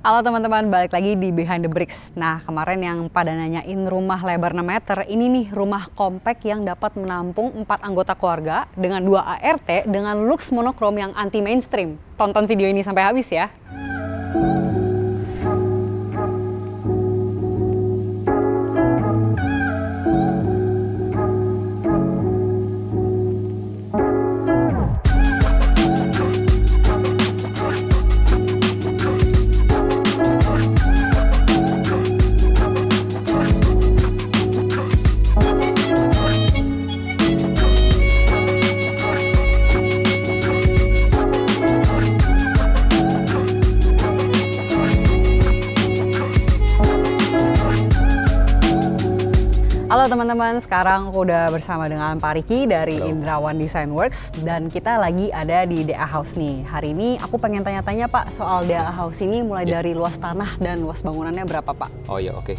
Halo teman-teman, balik lagi di Behind the Bricks. Nah, kemarin yang pada nanyain rumah lebar 6 meter, ini nih rumah kompak yang dapat menampung 4 anggota keluarga dengan 2 ART dengan looks monokrom yang anti mainstream. Tonton video ini sampai habis ya. Halo teman-teman, sekarang aku udah bersama dengan Pak Riki dari Indrawan Design Works dan kita lagi ada di DA House nih. Hari ini aku pengen tanya-tanya Pak soal DA House ini mulai dari luas tanah dan luas bangunannya berapa Pak? Oh iya, oke.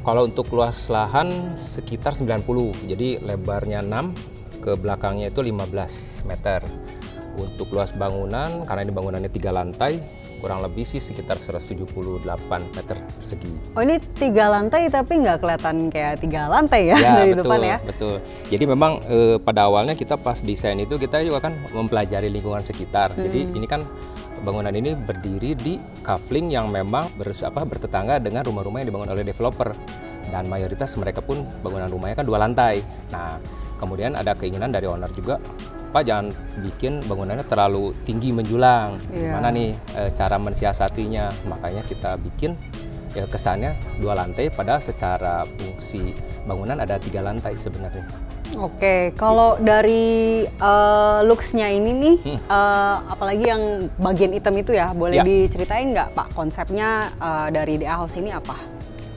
Kalau untuk luas lahan sekitar 90, jadi lebarnya 6, ke belakangnya itu 15 meter. Untuk luas bangunan, karena ini bangunannya 3 lantai, kurang lebih sih sekitar 178 meter persegi. Oh ini 3 lantai tapi nggak kelihatan kayak 3 lantai ya, dari betul, depan ya? Betul. Jadi memang pada awalnya kita pas desain itu kita juga kan mempelajari lingkungan sekitar. Jadi ini kan bangunan ini berdiri di kafling yang memang bertetangga dengan rumah-rumah yang dibangun oleh developer. Dan mayoritas mereka pun bangunan rumahnya kan 2 lantai. Nah kemudian ada keinginan dari owner juga, Pak jangan bikin bangunannya terlalu tinggi menjulang. Gimana nih cara mensiasatinya? Makanya kita bikin ya kesannya 2 lantai, padahal secara fungsi bangunan ada 3 lantai sebenarnya. Oke, kalau dari looks-nya ini nih, apalagi yang bagian hitam itu ya, boleh diceritain nggak Pak konsepnya dari DA House ini apa?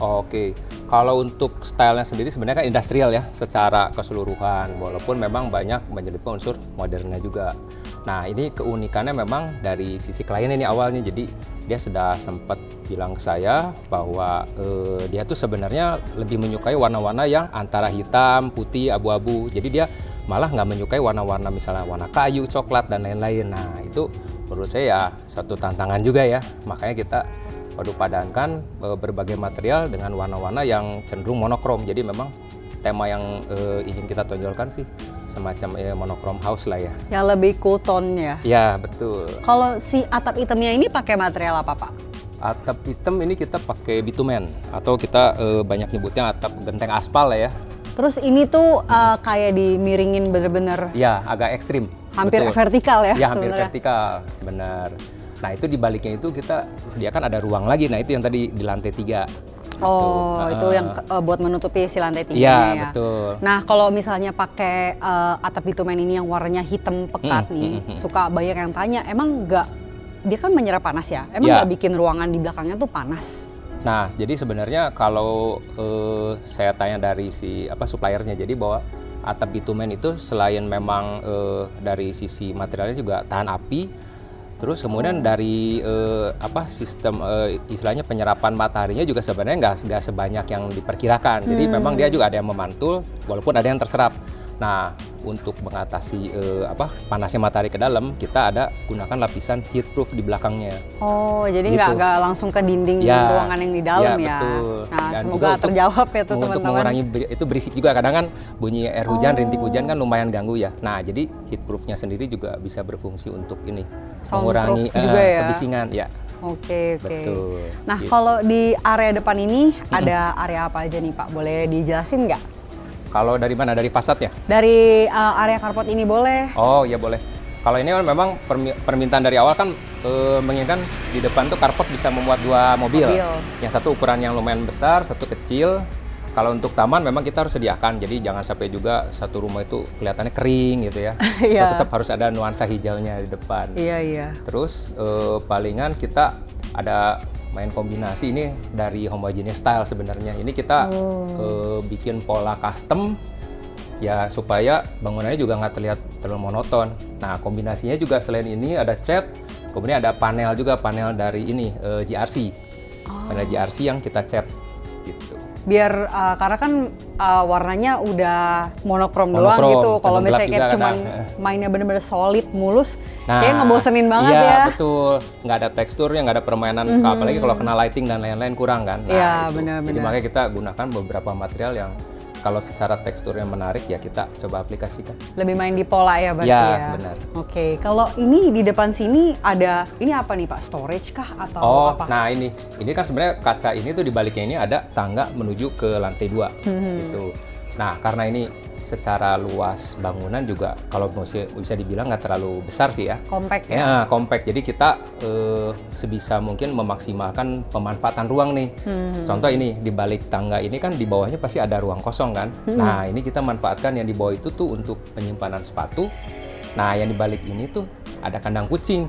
Oke, kalau untuk stylenya sendiri sebenarnya kan industrial ya secara keseluruhan, walaupun memang banyak menyelipkan unsur modernnya juga. Nah ini keunikannya memang dari sisi klien ini awalnya, jadi dia sudah sempat bilang ke saya bahwa dia tuh sebenarnya lebih menyukai warna-warna yang antara hitam, putih, abu-abu. Jadi dia malah nggak menyukai warna-warna misalnya warna kayu, coklat, dan lain-lain. Nah itu menurut saya ya satu tantangan juga ya, makanya kita padankan berbagai material dengan warna-warna yang cenderung monokrom. Jadi memang tema yang ingin kita tonjolkan sih semacam monokrom house lah ya. Yang lebih cool tone-nya. Ya betul. Kalau si atap hitamnya ini pakai material apa Pak? Atap hitam ini kita pakai bitumen atau kita banyak nyebutnya atap genteng aspal lah ya. Terus ini tuh kayak dimiringin bener-bener. Ya agak ekstrim. Hampir betul. Vertikal ya? Ya hampir vertikal, benar. Nah itu di baliknya itu kita sediakan ada ruang lagi. Nah itu yang tadi di lantai 3. Oh itu yang buat menutupi si lantai 3 ya? Ya Betul. Nah kalau misalnya pakai atap bitumen ini yang warnanya hitam pekat nih, suka banyak yang tanya, emang nggak, dia kan menyerap panas ya? Emang nggak bikin ruangan di belakangnya tuh panas? Nah jadi sebenarnya kalau saya tanya dari si suppliernya, jadi bahwa atap bitumen itu selain memang dari sisi materialnya juga tahan api. Terus kemudian dari sistem istilahnya penyerapan mataharinya juga sebenarnya nggak sebanyak yang diperkirakan. Jadi memang dia juga ada yang memantul walaupun ada yang terserap. Nah untuk mengatasi panasnya matahari ke dalam, kita ada gunakan lapisan heatproof di belakangnya. Oh jadi gitu. nggak langsung ke dinding ruangan yang di dalam ya? Betul. Nah dan semoga terjawab ya tuh teman-teman. Untuk mengurangi itu berisik juga, kadang kan bunyi air hujan, rintik hujan kan lumayan ganggu ya. Nah jadi heatproofnya sendiri juga bisa berfungsi untuk ini. Mengurangi kebisingan ya. Oke. Betul. Nah kalau di area depan ini ada area apa aja nih Pak? Boleh dijelasin nggak? Kalau dari mana? Dari fasadnya? Dari area carport ini boleh. Oh ya boleh. Kalau ini memang permintaan dari awal kan menginginkan di depan tuh carport bisa memuat 2 mobil. Yang satu ukuran yang lumayan besar, satu kecil. Kalau untuk taman memang kita harus sediakan, jadi jangan sampai juga satu rumah itu kelihatannya kering gitu ya. Tetap harus ada nuansa hijaunya di depan. Iya. Terus palingan kita ada main kombinasi ini dari homogeneous style sebenarnya. Ini kita bikin pola custom ya supaya bangunannya juga nggak terlihat terlalu monoton. Nah kombinasinya juga selain ini ada cat, kemudian ada panel juga, panel dari ini GRC. Panel GRC yang kita cat gitu. Biar karena kan warnanya udah monokrom doang Monokrom, gitu. Kalau cenderung gelap misalnya kayak juga cuman kadang. mainnya bener-bener solid, mulus, Nah, kayak ngebosenin banget iya, ya. betul. Nggak ada teksturnya, nggak ada permainan, apalagi kalau kena lighting dan lain-lain kurang kan. Nah, Iya, itu. benar-benar. Jadi makanya kita gunakan beberapa material yang kalau secara teksturnya menarik ya kita coba aplikasikan. Lebih main di pola ya berarti Ya, ya. benar. Oke, kalau ini di depan sini ada, ini apa nih Pak? Storage kah atau apa? Nah ini kan sebenarnya kaca ini tuh di baliknya ini ada tangga menuju ke lantai 2 gitu. Nah karena ini secara luas bangunan juga kalau bisa dibilang nggak terlalu besar sih ya. Compact ya? Ya, compact. Jadi kita sebisa mungkin memaksimalkan pemanfaatan ruang nih. Contoh ini di balik tangga ini kan di bawahnya pasti ada ruang kosong kan. Nah ini kita manfaatkan yang di bawah itu tuh untuk penyimpanan sepatu. Nah yang di balik ini tuh ada kandang kucing.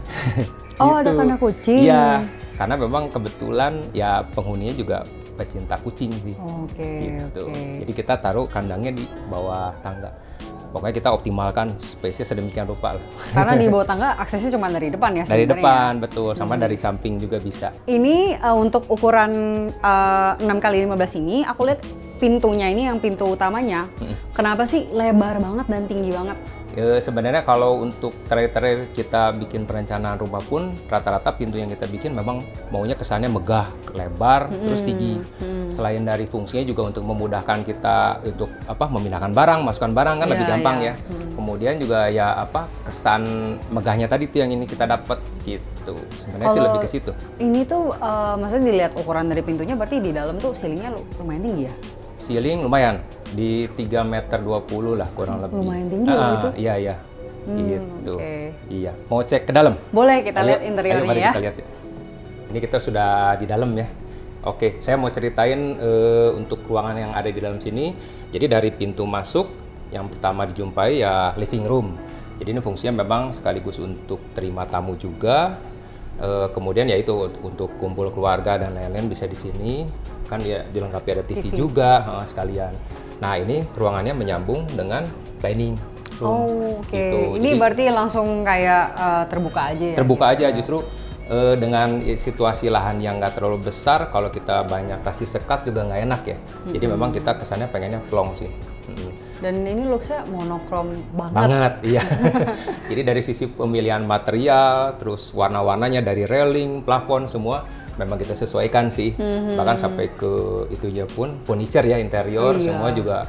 Oh, ada kandang kucing. Iya, karena memang kebetulan ya penghuninya juga pecinta kucing sih. Oke, Gitu. oke. Jadi kita taruh kandangnya di bawah tangga. Pokoknya kita optimalkan space-nya sedemikian rupa lah. Karena di bawah tangga aksesnya cuma dari depan ya Dari sebenarnya. depan, betul. Sama dari samping juga bisa. Ini untuk ukuran 6x15 ini, aku lihat pintunya ini yang pintu utamanya. Kenapa sih lebar banget dan tinggi banget? Sebenarnya kalau untuk terakhir kita bikin perencanaan rumah pun rata-rata pintu yang kita bikin memang maunya kesannya megah, lebar, terus tinggi. Selain dari fungsinya juga untuk memudahkan kita untuk memindahkan barang, masukkan barang kan lebih gampang ya. Kemudian juga ya kesan megahnya tadi tuh yang ini kita dapat gitu. Sebenarnya sih lebih ke situ. Ini tuh maksudnya dilihat ukuran dari pintunya berarti di dalam tuh ceilingnya lumayan tinggi ya? Ceiling lumayan di 3,20 meter lah kurang lebih. Lumayan tinggi loh itu. Iya gitu. Oke. Iya. Mau cek ke dalam? Boleh kita Ayo, lihat interiornya ayo, mari ya. kita lihat. Ini kita sudah di dalam ya. Oke, saya mau ceritain untuk ruangan yang ada di dalam sini. Jadi dari pintu masuk yang pertama dijumpai ya living room. Jadi ini fungsinya memang sekaligus untuk terima tamu juga. Kemudian ya itu untuk kumpul keluarga dan lain-lain bisa di sini. Kan ya dilengkapi ada TV juga sekalian. Nah ini ruangannya menyambung dengan dining room. Oh, oke. Gitu. Ini Jadi, berarti langsung kayak terbuka aja ya? terbuka aja justru dengan situasi lahan yang nggak terlalu besar, kalau kita banyak kasih sekat juga nggak enak ya. Jadi memang kita kesannya pengennya plong sih. Dan ini looks-nya monokrom banget. Banget, iya. Jadi dari sisi pemilihan material, terus warna-warnanya dari railing, plafon semua memang kita sesuaikan sih. Bahkan sampai ke itunya pun furniture ya interior semua juga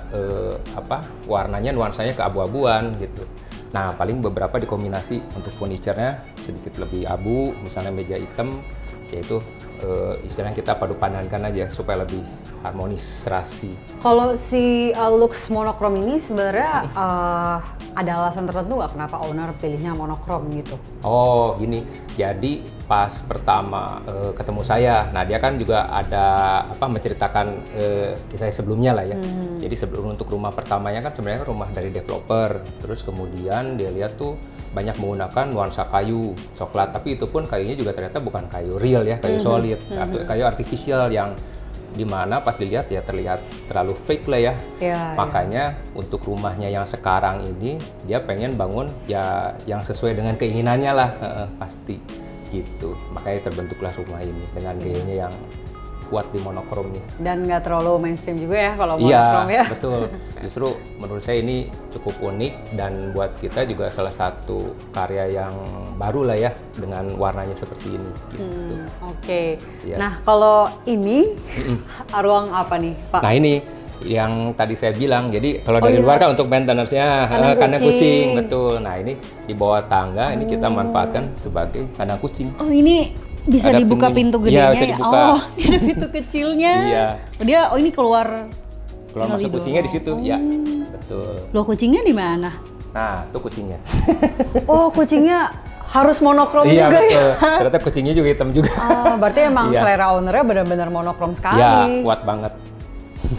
warnanya nuansanya keabu-abuan gitu. Nah, paling beberapa dikombinasi untuk furniture-nya sedikit lebih abu, misalnya meja hitam, yaitu istilahnya kita padu padankan aja supaya lebih harmonis serasi. Kalau si looks monokrom ini sebenarnya ada alasan tertentu nggak kenapa owner pilihnya monokrom gitu? Oh, gini. Jadi pas pertama ketemu saya, nah dia kan juga ada menceritakan kisah sebelumnya lah ya. Jadi sebelum untuk rumah pertamanya kan sebenarnya rumah dari developer. Terus kemudian dia lihat tuh banyak menggunakan nuansa kayu, coklat. Tapi itu pun kayunya juga ternyata bukan kayu real ya, kayu solid, kayu artifisial yang dimana pas dilihat ya terlihat terlalu fake lah ya. Makanya untuk rumahnya yang sekarang ini dia pengen bangun ya yang sesuai dengan keinginannya lah, pasti gitu. Makanya terbentuklah rumah ini dengan gayanya yang kuat di monokromnya. Dan nggak terlalu mainstream juga ya kalau monokrom ya? Iya, betul. Justru menurut saya ini cukup unik dan buat kita juga salah satu karya yang baru lah ya dengan warnanya seperti ini. Gitu. Oke. Iya. Nah kalau ini ruang apa nih Pak? Nah ini yang tadi saya bilang, jadi kalau dari luar kan untuk maintenance-nya kandang kucing, betul. Nah ini di bawah tangga ini kita manfaatkan sebagai kandang kucing. Oh ini bisa Ada dibuka pintu gedenya bisa ya? dibuka. Oh ada pintu kecilnya. Iya. Dia ini keluar Masuk kucingnya di situ, ya betul. Loh kucingnya di mana? Nah itu kucingnya. Oh kucingnya harus monokrom Iya juga betul. ya? Ternyata kucingnya juga hitam juga. Berarti emang selera ownernya benar-benar monokrom sekali. Iya kuat banget.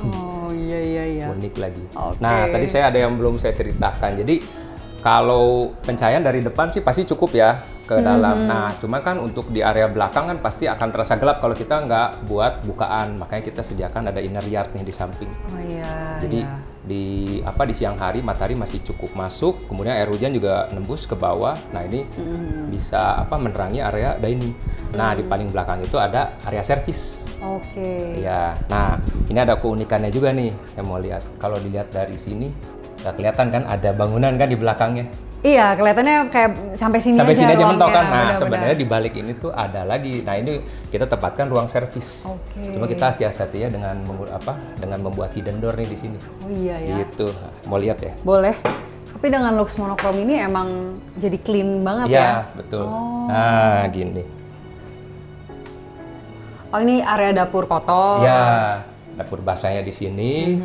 Oh iya. Unik lagi. Oke. Nah tadi saya ada yang belum saya ceritakan. Jadi kalau pencahayaan dari depan sih pasti cukup ya ke dalam. Nah cuma kan untuk di area belakang kan pasti akan terasa gelap kalau kita nggak buat bukaan. Makanya kita sediakan ada inner yard nih di samping. Oh iya. Jadi di siang hari matahari masih cukup masuk, kemudian air hujan juga nembus ke bawah. Nah ini bisa menerangi area dining. Nah di paling belakang itu ada area servis. Oke. Ya, nah ini ada keunikannya juga nih yang mau lihat. Kalau dilihat dari sini, nggak kelihatan kan ada bangunan kan di belakangnya. Iya, kelihatannya kayak sampai sini Sampai aja sini aja ruangnya. mentok kan. Nah, Benar-benar. sebenarnya di balik ini tuh ada lagi. Nah, ini kita tempatkan ruang servis. Oke. Cuma kita siasati ya dengan dengan membuat hidden door nih di sini. Oh iya ya. Gitu. Mau lihat ya? Boleh. Tapi dengan lux monokrom ini emang jadi clean banget ya. Iya, betul. Nah, gini. Oh, ini area dapur kotor. Ya, dapur basahnya di sini.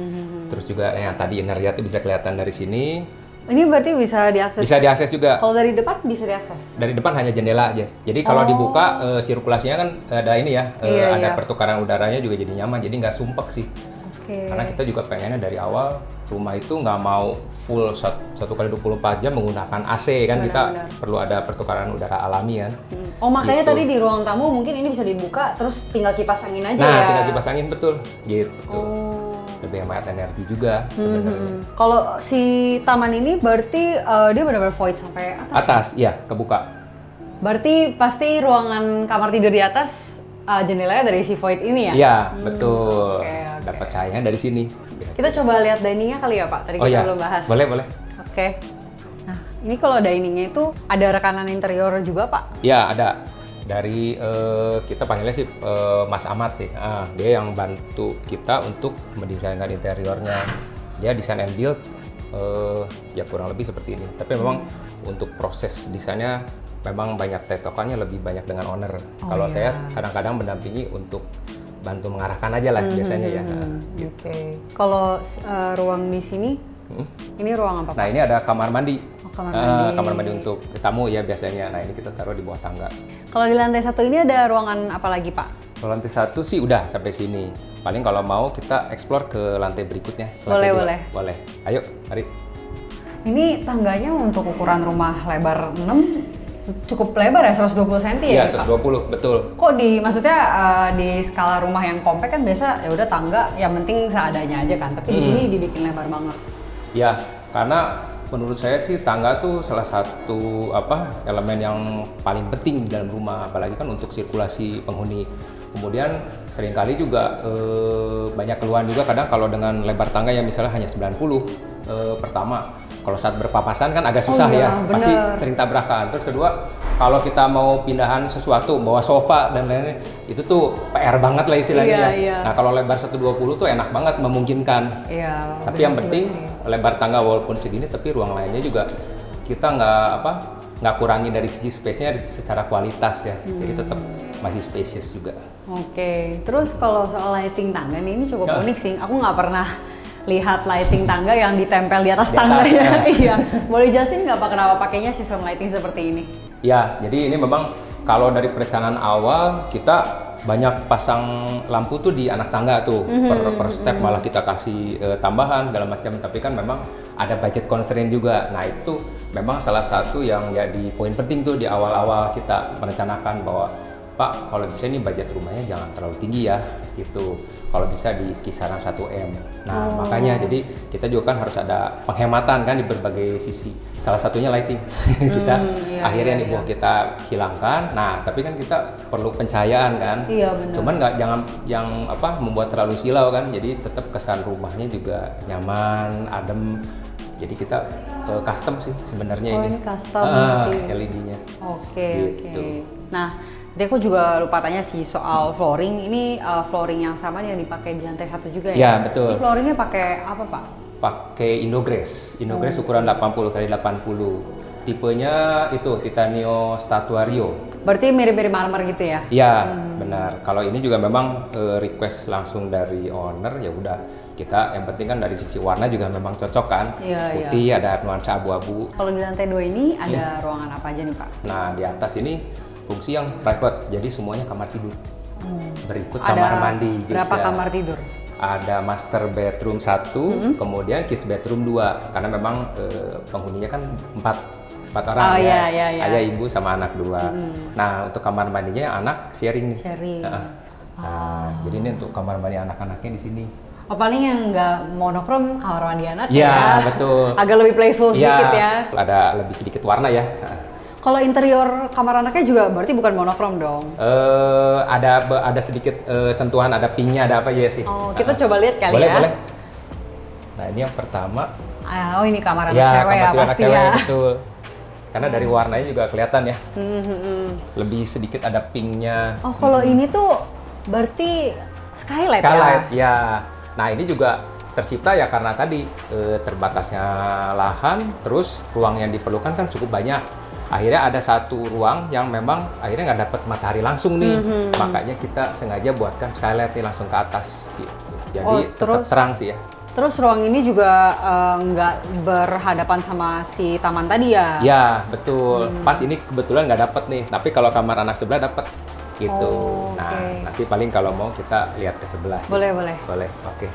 Terus juga yang tadi innernya tuh bisa kelihatan dari sini. Ini berarti bisa diakses. Bisa diakses juga. Kalau dari depan bisa diakses. Dari depan hanya jendela aja. Jadi kalau dibuka sirkulasinya kan ada ini ya, ada pertukaran udaranya juga jadi nyaman. Jadi nggak sumpek sih. Oke. Karena kita juga pengennya dari awal rumah itu nggak mau full 1 kali 24 jam menggunakan AC kan. Kita perlu ada pertukaran udara alami kan. Oh, makanya Gitu. tadi di ruang tamu mungkin ini bisa dibuka terus tinggal kipas angin aja Nah, ya. tinggal kipas angin betul. Gitu. Oh. Lebih hemat energi juga sebenarnya. Kalau si taman ini berarti dia benar-benar void sampai atas. Atas, iya, kebuka. Berarti pasti ruangan kamar tidur di atas jendelanya dari si void ini ya? Iya, betul. oke. Dapat cahayanya dari sini. Kita coba lihat diningnya kali ya Pak, tadi Oh kita iya, belum bahas. boleh, boleh. Oke. Nah, ini kalau diningnya itu ada rekanan interior juga Pak? Ya, ada. Dari kita panggilnya sih Mas Ahmad sih. Dia yang bantu kita untuk mendesainkan interiornya. Dia desain and build ya kurang lebih seperti ini. Tapi memang untuk proses desainnya memang banyak tektokannya lebih banyak dengan owner. Kalau saya kadang-kadang mendampingi untuk bantu mengarahkan aja lah biasanya ya. Oke. Kalau ruang di sini, ini ruang apa Pak? Nah, ini ada kamar mandi. Kamar mandi. Kamar mandi untuk tamu ya biasanya. Nah, ini kita taruh di bawah tangga. Kalau di lantai 1 ini ada ruangan apa lagi Pak? Kalau lantai 1 sih udah sampai sini. Paling kalau mau kita explore ke lantai berikutnya. Boleh, Lantai 2. boleh. Boleh. Ayo, mari. Ini tangganya untuk ukuran rumah lebar 6 cukup lebar ya, 120 cm ya? Iya, Pak? 120, betul. Kok maksudnya di skala rumah yang kompak kan biasa ya udah tangga yang penting seadanya aja kan, tapi di sini dibikin lebar banget. Ya, karena menurut saya sih tangga tuh salah satu elemen yang paling penting di dalam rumah, apalagi kan untuk sirkulasi penghuni. Kemudian seringkali juga banyak keluhan juga kadang kalau dengan lebar tangga yang misalnya hanya 90. Pertama, kalau saat berpapasan kan agak susah ya, pasti sering tabrakan. Terus kedua, kalau kita mau pindahan sesuatu, bawa sofa dan lain-lain, itu tuh PR banget lah istilahnya ya. Iya. Nah, kalau lebar 120 tuh enak banget, memungkinkan. Iya. Tapi yang penting lebar tangga walaupun segini, tapi ruang lainnya juga kita nggak kurangi dari sisi space-nya secara kualitas ya. Jadi tetap masih spacious juga. Oke. Terus kalau soal lighting tangga nih, ini cukup unik sih. Aku nggak pernah lihat lighting tangga yang ditempel di atas tangga ya. Iya. Boleh jelasin nggak Pak kenapa pakainya sistem lighting seperti ini? Ya, jadi ini memang kalau dari perencanaan awal kita banyak pasang lampu tuh di anak tangga tuh per step malah kita kasih tambahan segala macam, tapi kan memang ada budget constraint juga. Nah, itu tuh memang salah satu yang jadi poin penting tuh di awal-awal kita merencanakan bahwa Pak, kalau bisa nih budget rumahnya jangan terlalu tinggi ya gitu. Kalau bisa di kisaran 1M. Nah, makanya jadi kita juga kan harus ada penghematan kan di berbagai sisi. Salah satunya lighting. Kita akhirnya nih kita hilangkan. Nah, tapi kan kita perlu pencahayaan kan. Iya, benar. Cuman jangan yang membuat terlalu silau kan. Jadi tetap kesan rumahnya juga nyaman, adem. Jadi kita custom sih sebenarnya ini. Oh, ini custom LED-nya. Oke. Gitu. Nah, tadi aku juga lupa tanya sih soal flooring. Ini flooring yang sama yang dipakai di lantai 1 juga ya? Ya, betul. Ini flooringnya pakai apa Pak? Pakai Indograce ukuran 80x80. Tipenya itu Titanio Statuario. Berarti mirip-mirip marmer gitu ya? Iya, benar. Kalau ini juga memang request langsung dari owner, ya udah kita yang penting kan dari sisi warna juga memang cocok kan. Iya, Putih ada nuansa abu-abu. Kalau di lantai 2 ini ada ruangan apa aja nih Pak? Nah, di atas ini fungsi yang private, jadi semuanya kamar tidur. Berikut Ada kamar mandi juga. berapa kamar tidur? Ada master bedroom 1, kemudian kids bedroom 2. Karena memang penghuninya kan 4 orang ya. Iya. Ayah, ibu sama anak 2. Nah, untuk kamar mandinya anak sharing nih. Sharing. Nah, jadi ini untuk kamar mandi anak-anaknya di sini. Oh, paling yang nggak monokrom kamar mandi anak Ya, ya. betul. Agak lebih playful sedikit ya. Ada lebih sedikit warna ya. Kalau interior kamar anaknya juga berarti bukan monokrom dong? Ada sedikit sentuhan, ada pinknya, ada apa ya sih? Oh, kita coba lihat kali boleh, ya. Boleh. Nah, ini yang pertama. Oh, ini kamar anak cewek ya, kamar tidur pasti anak cewek, ya. betul. Karena dari warnanya juga kelihatan ya. Lebih sedikit ada pinknya. Oh, kalau ini tuh berarti skylight ya? Skylight, ya. Nah, ini juga tercipta ya karena tadi terbatasnya lahan, terus ruang yang diperlukan kan cukup banyak. Akhirnya ada satu ruang yang memang akhirnya nggak dapat matahari langsung nih, makanya kita sengaja buatkan skylight nih langsung ke atas gitu. Jadi tetap terang sih ya. Terus ruang ini juga nggak berhadapan sama si taman tadi ya? Ya, betul. Pas ini kebetulan nggak dapat nih, tapi kalau kamar anak sebelah dapat gitu. Oh, nah, okay. nanti paling kalau mau kita lihat ke sebelah sih. Boleh, boleh. Boleh, oke.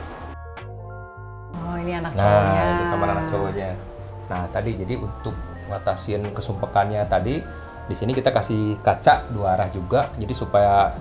Oh, ini anak cowoknya. Nah, ini kamar anak cowoknya. Nah, tadi jadi untuk ngatasin kesumpekannya tadi, di sini kita kasih kaca dua arah juga, jadi supaya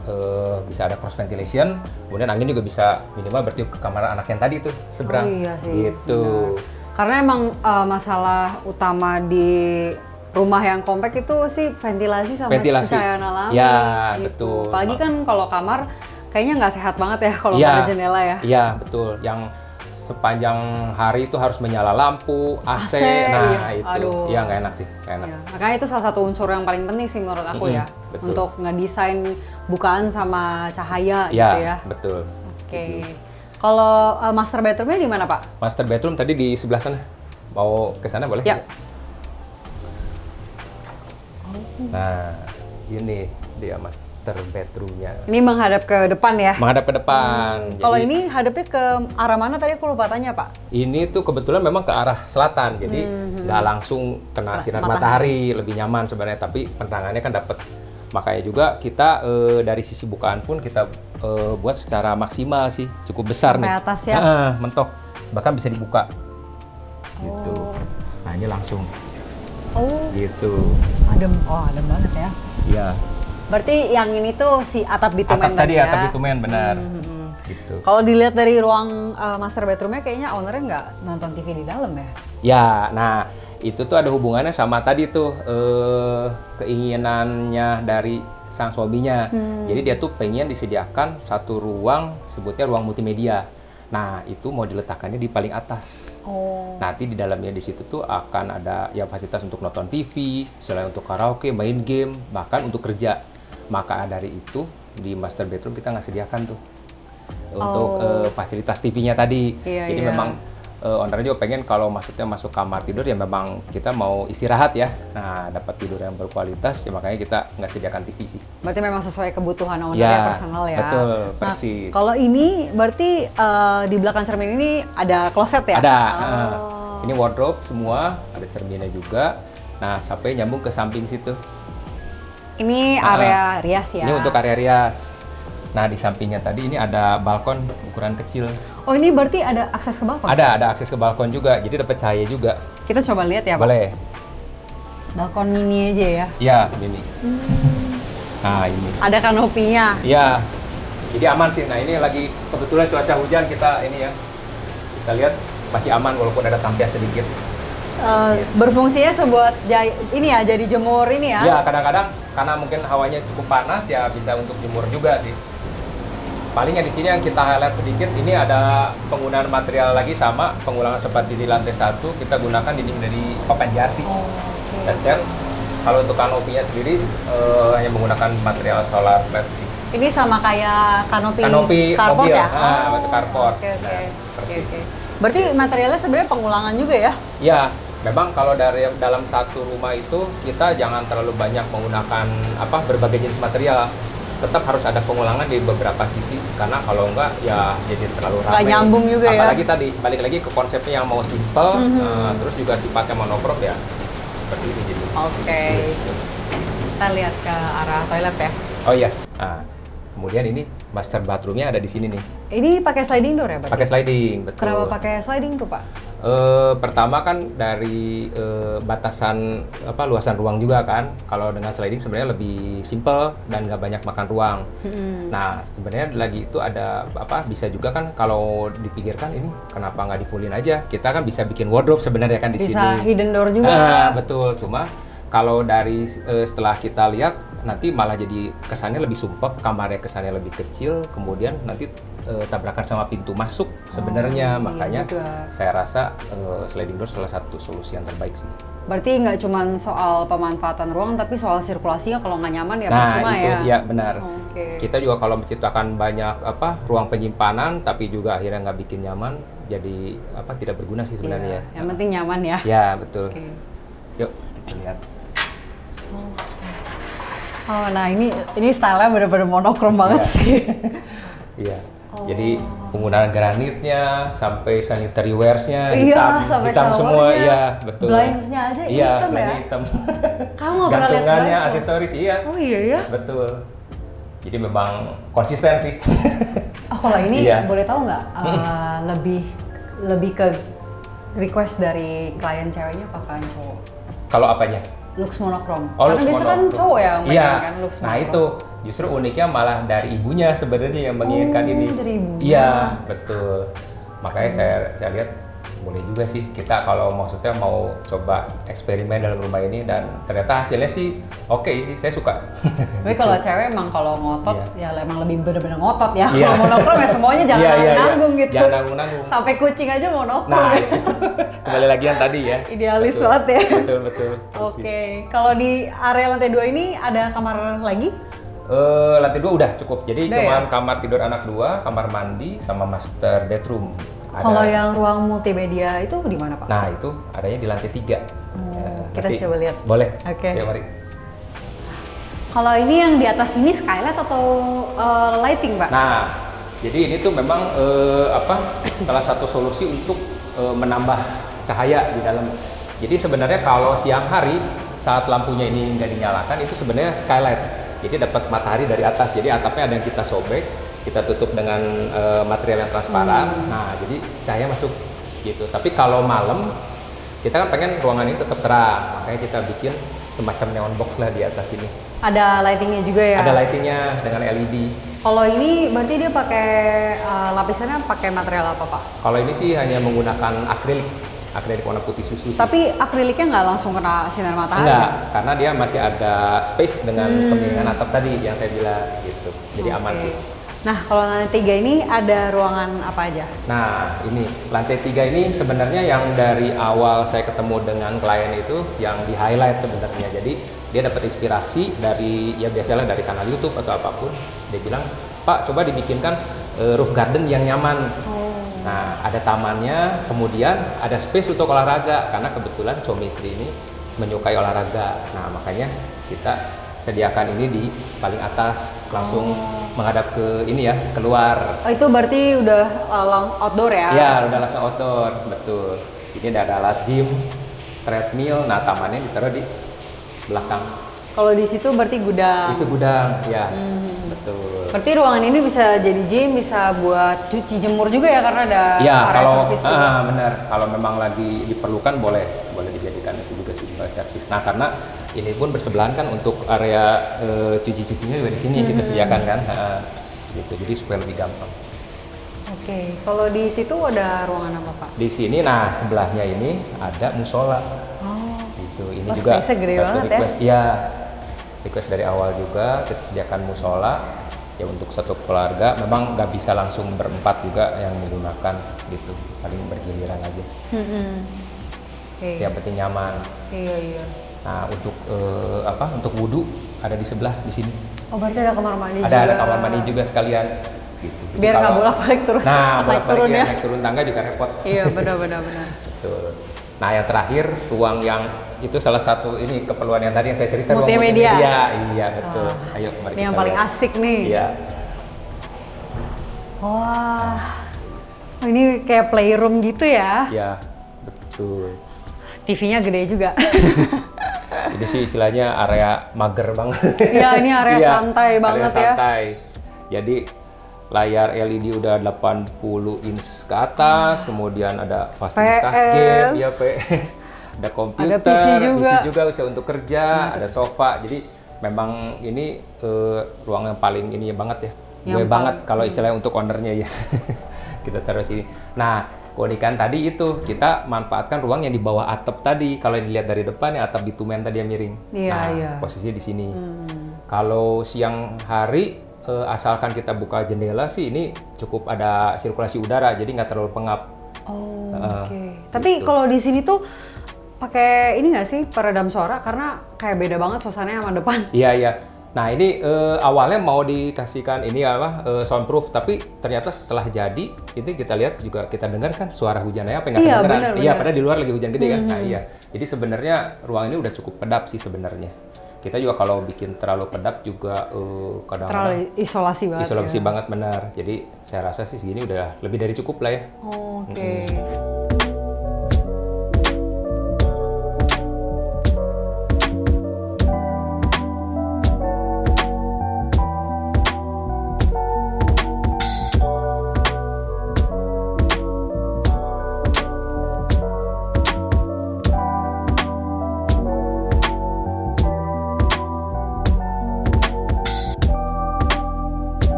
bisa ada cross ventilation, kemudian angin juga bisa minimal bertiup ke kamar anak yang tadi tuh seberang. Oh iya sih. Gitu. Benar. Karena emang masalah utama di rumah yang kompak itu sih ventilasi sama pencahayaan alami. Ya, gitu. betul. Apalagi kan kalau kamar kayaknya nggak sehat banget ya kalau ya, ada jendela ya. Iya, betul. Yang sepanjang hari itu harus menyala lampu, AC, nah iya. itu. Aduh. Ya nggak enak sih, nggak enak. Ya, makanya itu salah satu unsur yang paling penting sih menurut aku ya. betul. Untuk ngedesain bukaan sama cahaya Ya, gitu ya. betul. Oke. Kalau master bedroomnya di mana, Pak? Master bedroom tadi di sebelah sana. Mau ke sana boleh? Ya. Nah, ini dia master bedroomnya. Ini menghadap ke depan ya? Menghadap ke depan. Kalau Jadi, ini hadapnya ke arah mana tadi aku lupa tanya, Pak? ini tuh kebetulan memang ke arah selatan, jadi nggak langsung kena sinar matahari, lebih nyaman sebenarnya. Tapi pentangannya kan dapat. Makanya juga kita dari sisi bukaan pun kita buat secara maksimal sih, cukup besar sampai nih. atas ya? Mentok, bahkan bisa dibuka. Gitu. Nah ini langsung. Oh, Gitu. adem. Oh, adem banget ya. Iya. Berarti yang ini tuh si atap bitumen Atap tadi ya? atap bitumen benar. Gitu. Kalau dilihat dari ruang master bedroomnya kayaknya ownernya nggak nonton TV di dalam ya? Ya, nah itu tuh ada hubungannya sama tadi tuh keinginannya dari sang suaminya. Jadi dia tuh pengen disediakan satu ruang, sebutnya ruang multimedia. Nah itu mau diletakkannya di paling atas. Oh. Nanti di dalamnya di situ tuh akan ada ya fasilitas untuk nonton TV, selain untuk karaoke, main game, bahkan untuk kerja. Maka dari itu di master bedroom kita nggak sediakan tuh untuk fasilitas TV-nya tadi. Iya, Jadi iya. memang ownernya juga pengen kalau maksudnya masuk kamar tidur ya memang kita mau istirahat ya. Nah dapat tidur yang berkualitas ya makanya kita nggak sediakan TV sih. Berarti memang sesuai kebutuhan ownernya personal ya? Betul, Nah, persis. kalau ini berarti di belakang cermin ini ada kloset ya? Ada. Oh. Ini wardrobe semua, ada cerminnya juga. Nah sampai nyambung ke samping situ. Ini area rias ya? Ini untuk area rias. Nah di sampingnya tadi ini ada balkon ukuran kecil. Oh ini berarti ada akses ke balkon? Ada akses ke balkon juga, jadi dapat cahaya juga. Kita coba lihat ya Pak? Boleh. Balkon mini aja ya? Iya, ini. Nah ini. Ada kanopinya? Iya. Jadi aman sih. Nah ini lagi kebetulan cuaca hujan kita ini ya. Kita lihat masih aman walaupun ada tampias sedikit. Berfungsinya sebuat ini ya, jadi jemur ini ya? Iya, kadang-kadang karena mungkin hawanya cukup panas ya bisa untuk jemur juga sih. Palingnya di sini yang kita highlight sedikit, ini ada penggunaan material lagi sama pengulangan seperti di lantai 1 kita gunakan dinding dari papan jersey dan cat. Kalau untuk kanopinya sendiri hanya menggunakan material solar flat sih. Ini sama kayak kanopi mobil ya? Bentuk carport. Oke. Persis. Berarti materialnya sebenarnya pengulangan juga ya? Ya, memang kalau dari dalam satu rumah itu kita jangan terlalu banyak menggunakan berbagai jenis material. Tetap harus ada pengulangan di beberapa sisi karena kalau enggak ya jadi terlalu ramai. Nggak nyambung juga ya. Apalagi tadi balik lagi ke konsepnya yang mau simple, terus juga sifatnya monokrom ya seperti ini jadi. Oke. Kita lihat ke arah toilet ya. Oh iya. Nah, kemudian ini master bathroomnya ada di sini nih. Ini pakai sliding door ya, Pak? Pakai sliding, betul. Kenapa pakai sliding tuh, Pak? Pertama kan dari batasan luasan ruang juga kan. Kalau dengan sliding sebenarnya lebih simple dan nggak banyak makan ruang. Nah sebenarnya lagi itu ada bisa juga kan kalau dipikirkan ini kenapa nggak di fullin aja? Kita kan bisa bikin wardrobe sebenarnya kan di sini. Bisa hidden door juga. Betul. Cuma kalau dari setelah kita lihat nanti malah jadi kesannya lebih sumpek, kamarnya kesannya lebih kecil, kemudian nanti tabrakan sama pintu masuk sebenarnya. Makanya saya rasa sliding door salah satu solusi yang terbaik sih. Berarti nggak cuma soal pemanfaatan ruang, tapi soal sirkulasinya kalau nggak nyaman ya nah, percuma itu, ya. Iya benar. Okay. Kita juga kalau menciptakan banyak ruang penyimpanan, tapi juga akhirnya nggak bikin nyaman, jadi tidak berguna sih sebenarnya. Yang penting nyaman ya. Ya betul. Okay. Yuk kita lihat. Oh, nah ini stylenya benar-benar monokrom banget sih. Iya. Jadi penggunaan granitnya sampai sanitary wares-nya hitam semua, iya betul. Blinds-nya aja hitam ya. Hitam. Kamu nggak pernah lihat gantungannya, aksesoris, iya. Oh iya ya. Betul. Jadi memang konsisten sih. Oh kalau ini boleh tahu nggak lebih ke request dari klien ceweknya apa klien cowok? Kalau apanya? Lux monokrom. Oh, karena biasanya kan cowok yang menginginkan lux monokrom. Nah itu justru uniknya malah dari ibunya sebenarnya yang menginginkan ini. Dari ibunya. Iya betul. Makanya saya lihat boleh juga sih kita kalau maksudnya mau coba eksperimen dalam rumah ini, dan ternyata hasilnya sih oke sih, saya suka. Tapi kalau cewek emang kalau ngotot ya emang lebih bener-bener ngotot ya. Kalau monokrom ya semuanya jangan nanggung gitu. Jangan nanggung-nanggung. Sampai kucing aja monokrom. Nah, kembali lagi yang tadi ya. Idealis banget ya. Betul. Oke. Kalau di area lantai 2 ini ada kamar lagi? Lantai 2 udah cukup. Jadi cuman kamar tidur anak 2, kamar mandi sama master bedroom. Kalau yang ruang multimedia itu di mana Pak? Nah itu adanya di lantai 3. Kita coba lihat. Boleh. Oke. Ya, mari. Kalau ini yang di atas ini skylight atau lighting Pak? Nah, jadi ini tuh memang salah satu solusi untuk menambah cahaya di dalam. Jadi sebenarnya kalau siang hari saat lampunya ini nggak dinyalakan, itu sebenarnya skylight. Jadi dapat matahari dari atas. Jadi atapnya ada yang kita sobek, kita tutup dengan material yang transparan. Nah, jadi cahaya masuk gitu. Tapi kalau malam kita kan pengen ruangan ini tetap terang, makanya kita bikin semacam neon box lah di atas ini. Ada lightingnya juga ya? Ada lightingnya dengan LED. Kalau ini berarti dia pakai lapisannya pakai material apa Pak? Kalau ini sih hanya menggunakan akrilik warna putih susu sih. Tapi akriliknya nggak langsung kena sinar matahari? Enggak, karena dia masih ada space dengan pemiringan atap tadi yang saya bilang gitu. Jadi aman sih. Nah, kalau lantai 3 ini ada ruangan apa aja? Nah, ini lantai 3 ini sebenarnya yang dari awal saya ketemu dengan klien itu yang di highlight sebenarnya. Jadi dia dapat inspirasi dari biasalah dari kanal YouTube atau apapun. Dia bilang, "Pak, coba dibikinkan roof garden yang nyaman." Nah, ada tamannya, kemudian ada space untuk olahraga karena kebetulan suami istri ini menyukai olahraga. Nah, makanya kita sediakan ini di paling atas, langsung menghadap ke ini ya, keluar. Oh, itu berarti udah outdoor ya? Ya, udah langsung outdoor, betul. Ini ada alat gym, treadmill, nah tamannya ditaruh di belakang. Kalau di situ berarti gudang? Itu gudang, ya, betul. Berarti ruangan ini bisa jadi gym, bisa buat cuci jemur juga ya, karena ada area servis juga? Benar, kalau memang lagi diperlukan boleh dijadikan itu juga sih sebagai servis. Nah, karena ini pun bersebelahan kan untuk area cuci-cucinya juga di sini kita sediakan kan, gitu. Jadi supaya lebih gampang. Oke, kalau di situ ada ruangan apa Pak? Di sini, nah sebelahnya ini ada musola. Gitu. Ini juga gede banget request, ya. Request dari awal juga kita sediakan musola ya untuk satu keluarga. Memang nggak bisa langsung berempat juga yang menggunakan gitu, paling bergiliran aja. Yang penting nyaman. Iya. Nah, untuk wudhu ada di sebelah di sini. Oh, berarti ada kamar mandi juga. Ada kamar mandi juga sekalian. Gitu. Biar nggak bolak-balik turun. Nah, bolak-balik ya, naik turun tangga juga repot. Iya, benar. Betul. Nah, yang terakhir ruang yang itu salah satu ini keperluan yang tadi yang saya cerita, ruang multimedia. Iya, betul. Ayo mari ini kita yang paling lihat. asik nih. Iya. Wah. Oh, ini kayak playroom gitu ya? Iya, betul. TV-nya gede juga. Ini sih istilahnya area mager banget. Iya, ini area santai banget area santai. Jadi layar LED udah 80 inch ke atas, kemudian ada fasilitas game, ya PS, ada komputer, ada PC juga bisa untuk kerja, ada sofa. Jadi memang ini ruang yang paling ini banget ya, gue banget kalau istilahnya untuk ownernya ya. Kita taruh sini. Nah, keunikan tadi itu kita manfaatkan ruang yang di bawah atap tadi. Kalau dilihat dari depan ya atap bitumen tadi yang miring. Posisinya di sini. Kalau siang hari asalkan kita buka jendela sih ini cukup ada sirkulasi udara, jadi nggak terlalu pengap. Tapi kalau di sini tuh pakai ini nggak sih peredam suara, karena kayak beda banget suasananya sama depan. Iya. Nah ini awalnya mau dikasihkan ini soundproof, tapi ternyata setelah jadi itu kita lihat juga kita dengar kan suara hujannya apa nggak kedengeran. Iya, padahal di luar lagi hujan gede kan. Nah iya, jadi sebenarnya ruang ini udah cukup kedap sih sebenarnya. Kita juga kalau bikin terlalu kedap juga kadang-kadang terlalu isolasi banget. Benar. Jadi saya rasa sih segini udah lebih dari cukup lah ya.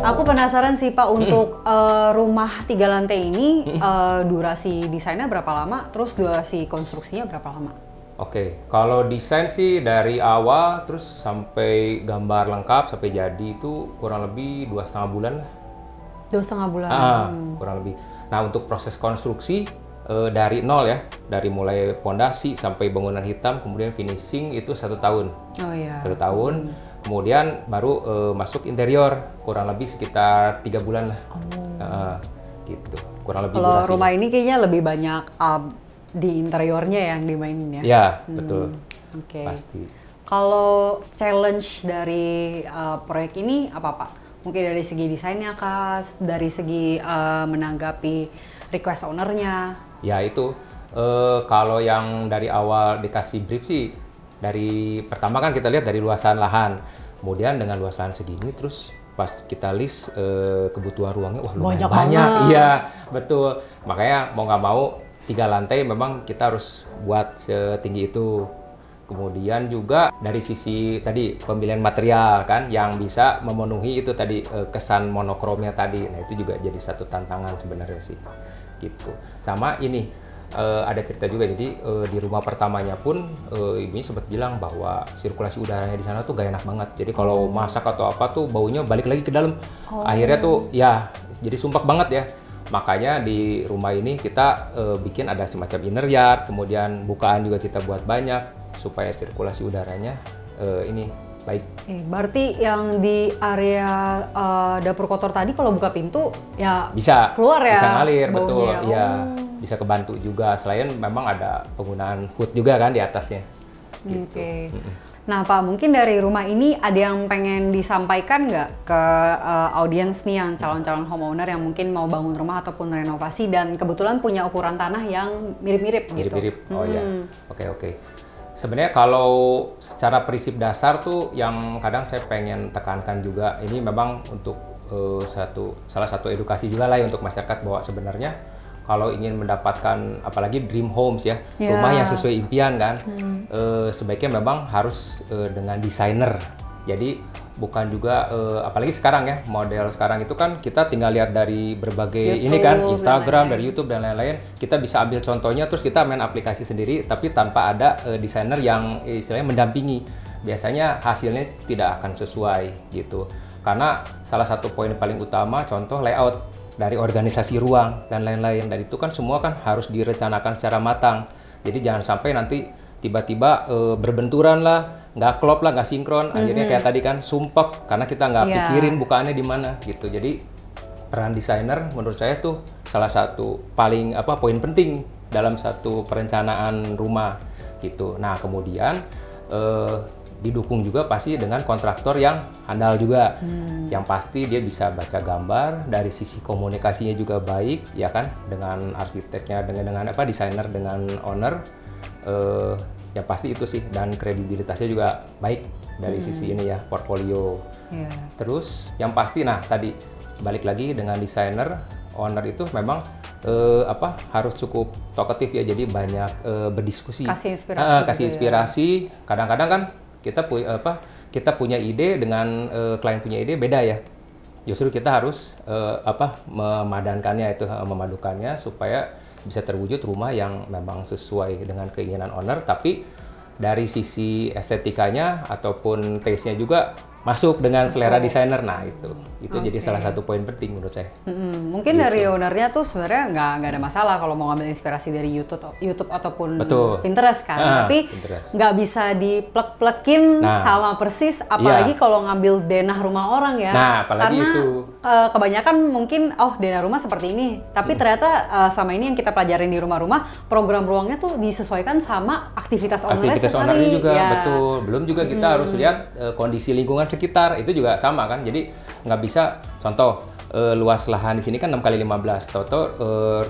Aku penasaran sih Pak, untuk rumah 3 lantai ini durasi desainnya berapa lama, terus durasi konstruksinya berapa lama? Oke, kalau desain sih dari awal terus sampai gambar lengkap sampai jadi itu kurang lebih 2,5 bulan lah. 2,5 bulan. Kurang lebih. Nah untuk proses konstruksi dari nol ya, dari mulai pondasi sampai bangunan hitam, kemudian finishing itu 1 tahun. 1 tahun. Kemudian baru masuk interior, kurang lebih sekitar 3 bulan lah. Gitu, kurang lebih. Kalau rumah ini kayaknya lebih banyak di interiornya yang dimainin ya? Ya, betul. Pasti. Kalau challenge dari proyek ini apa Pak? Mungkin dari segi desainnya kah? Dari segi menanggapi request ownernya? Ya itu, kalau yang dari awal dikasih brief sih, dari pertama kan kita lihat dari luasan lahan, kemudian dengan luas lahan segini, terus pas kita list kebutuhan ruangnya, wah lumayan banyak. Iya, betul. Makanya mau nggak mau 3 lantai memang kita harus buat setinggi itu. Kemudian juga dari sisi tadi pemilihan material kan, yang bisa memenuhi itu tadi kesan monokromnya tadi. Nah itu juga jadi satu tantangan sebenarnya sih, gitu. Sama ini. Ada cerita juga, jadi di rumah pertamanya pun ini sempat bilang bahwa sirkulasi udaranya di sana tuh gak enak banget. Jadi kalau masak atau apa tuh baunya balik lagi ke dalam. Akhirnya tuh ya jadi sumpek banget ya. Makanya di rumah ini kita bikin ada semacam inner yard, kemudian bukaan juga kita buat banyak supaya sirkulasi udaranya ini baik. Berarti yang di area dapur kotor tadi kalau buka pintu ya bisa keluar ya? Bisa ngalir, baunya. Betul. Ya, bisa kebantu juga. Selain memang ada penggunaan hood juga kan di atasnya. Gitu. Nah Pak, mungkin dari rumah ini ada yang pengen disampaikan nggak ke audiens nih, yang calon-calon homeowner yang mungkin mau bangun rumah ataupun renovasi dan kebetulan punya ukuran tanah yang mirip-mirip gitu? Mirip-mirip, oh ya. Oke. Sebenarnya kalau secara prinsip dasar tuh yang kadang saya pengen tekankan juga, ini memang untuk salah satu edukasi juga lah ya untuk masyarakat, bahwa sebenarnya kalau ingin mendapatkan apalagi dream homes ya, rumah yang sesuai impian kan, sebaiknya memang harus dengan desainer. Jadi bukan juga apalagi sekarang ya, model sekarang itu kan kita tinggal lihat dari berbagai YouTube, ini kan Instagram, dari YouTube dan lain-lain, kita bisa ambil contohnya terus kita main aplikasi sendiri tapi tanpa ada desainer yang istilahnya mendampingi. Biasanya hasilnya tidak akan sesuai gitu. Karena salah satu poin paling utama contoh layout dari organisasi ruang dan lain-lain, dan itu kan semua kan harus direncanakan secara matang. Jadi jangan sampai nanti tiba-tiba berbenturan lah nggak klop lah, nggak sinkron. Akhirnya kayak tadi kan sumpek karena kita nggak Iya. pikirin bukaannya di mana gitu. Jadi peran desainer menurut saya tuh salah satu paling poin penting dalam satu perencanaan rumah gitu. Nah kemudian didukung juga pasti dengan kontraktor yang handal juga, yang pasti dia bisa baca gambar, dari sisi komunikasinya juga baik ya kan, dengan arsiteknya, dengan desainer, dengan owner, yang pasti itu sih, dan kredibilitasnya juga baik dari sisi ini ya, portfolio. Terus yang pasti, nah tadi balik lagi dengan desainer, owner itu memang harus cukup talkative ya, jadi banyak berdiskusi, kasih inspirasi. Kadang-kadang kan kita punya ide dengan klien punya ide beda ya. Justru kita harus memadankannya, memadukannya supaya bisa terwujud rumah yang memang sesuai dengan keinginan owner, tapi dari sisi estetikanya ataupun taste-nya juga masuk dengan selera desainer. Nah itu jadi salah satu poin penting menurut saya. Mungkin gitu. Dari ownernya tuh sebenarnya nggak ada masalah kalau mau ngambil inspirasi dari YouTube ataupun Pinterest kan, tapi nggak bisa diplek-plekin sama persis, apalagi kalau ngambil denah rumah orang ya. Nah apalagi karena itu kebanyakan mungkin denah rumah seperti ini, tapi ternyata sama ini yang kita pelajarin di rumah-rumah, program ruangnya tuh disesuaikan sama aktivitas ownernya juga ya. Betul. Belum juga kita harus lihat kondisi lingkungan sekitar, itu juga sama kan. Jadi nggak bisa, contoh luas lahan di sini kan 6x15,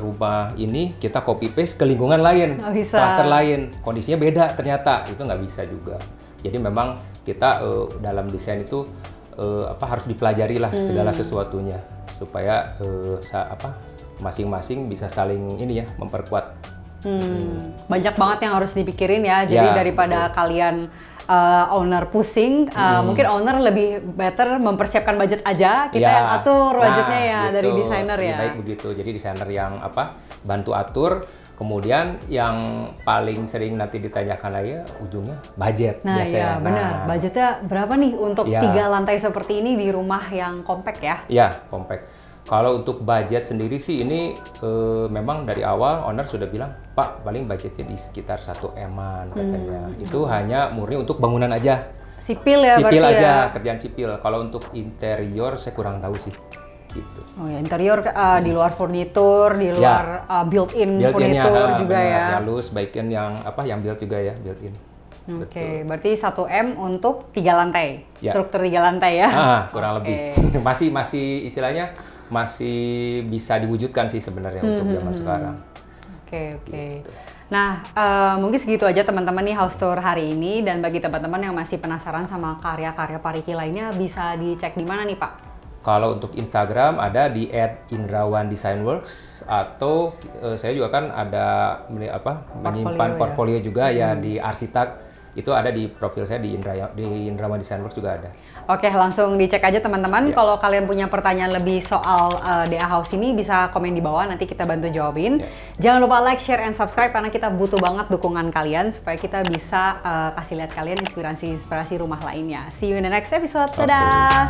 rumah ini kita copy paste ke lingkungan lain, cluster lain, kondisinya beda ternyata, itu nggak bisa juga. Jadi memang kita dalam desain itu harus dipelajari lah segala sesuatunya supaya masing-masing bisa saling memperkuat. Banyak banget yang harus dipikirin ya. Jadi daripada kalian owner pusing, mungkin owner lebih better mempersiapkan budget aja, kita yang atur budgetnya dari desainer ya. Lebih baik begitu. Jadi desainer yang bantu atur. Kemudian yang paling sering nanti ditanyakan lagi ujungnya budget biasanya. Benar. Budgetnya berapa nih untuk 3 lantai seperti ini di rumah yang compact ya? Iya, compact. Kalau untuk budget sendiri sih ini memang dari awal owner sudah bilang, Pak paling budgetnya di sekitar 1 M-an katanya. Itu hanya murni untuk bangunan aja. Sipil ya? Sipil aja, kerjaan sipil. Kalau untuk interior saya kurang tahu sih. Gitu. Oh ya, interior di luar furnitur, di luar built-in furnitur juga ya. Halus, baik-in yang built juga ya, built-in. Oke, berarti 1 M untuk 3 lantai. Struktur 3 lantai ya. Kurang lebih. Masih istilahnya masih bisa diwujudkan sih sebenarnya untuk zaman sekarang. Oke. Gitu. Nah, mungkin segitu aja teman-teman nih house tour hari ini, dan bagi teman-teman yang masih penasaran sama karya-karya Pariki lainnya bisa dicek di mana nih Pak? Kalau untuk Instagram ada di @indrawandesignworks, atau saya juga kan ada menyimpan portfolio juga ya di Arsitak. Itu ada di profil saya di Indrawan Design Works juga ada. Oke, langsung dicek aja teman-teman. Kalau kalian punya pertanyaan lebih soal DA House ini, bisa komen di bawah, nanti kita bantu jawabin. Jangan lupa like, share, and subscribe karena kita butuh banget dukungan kalian supaya kita bisa kasih lihat kalian inspirasi rumah lainnya. See you in the next episode. Dadah!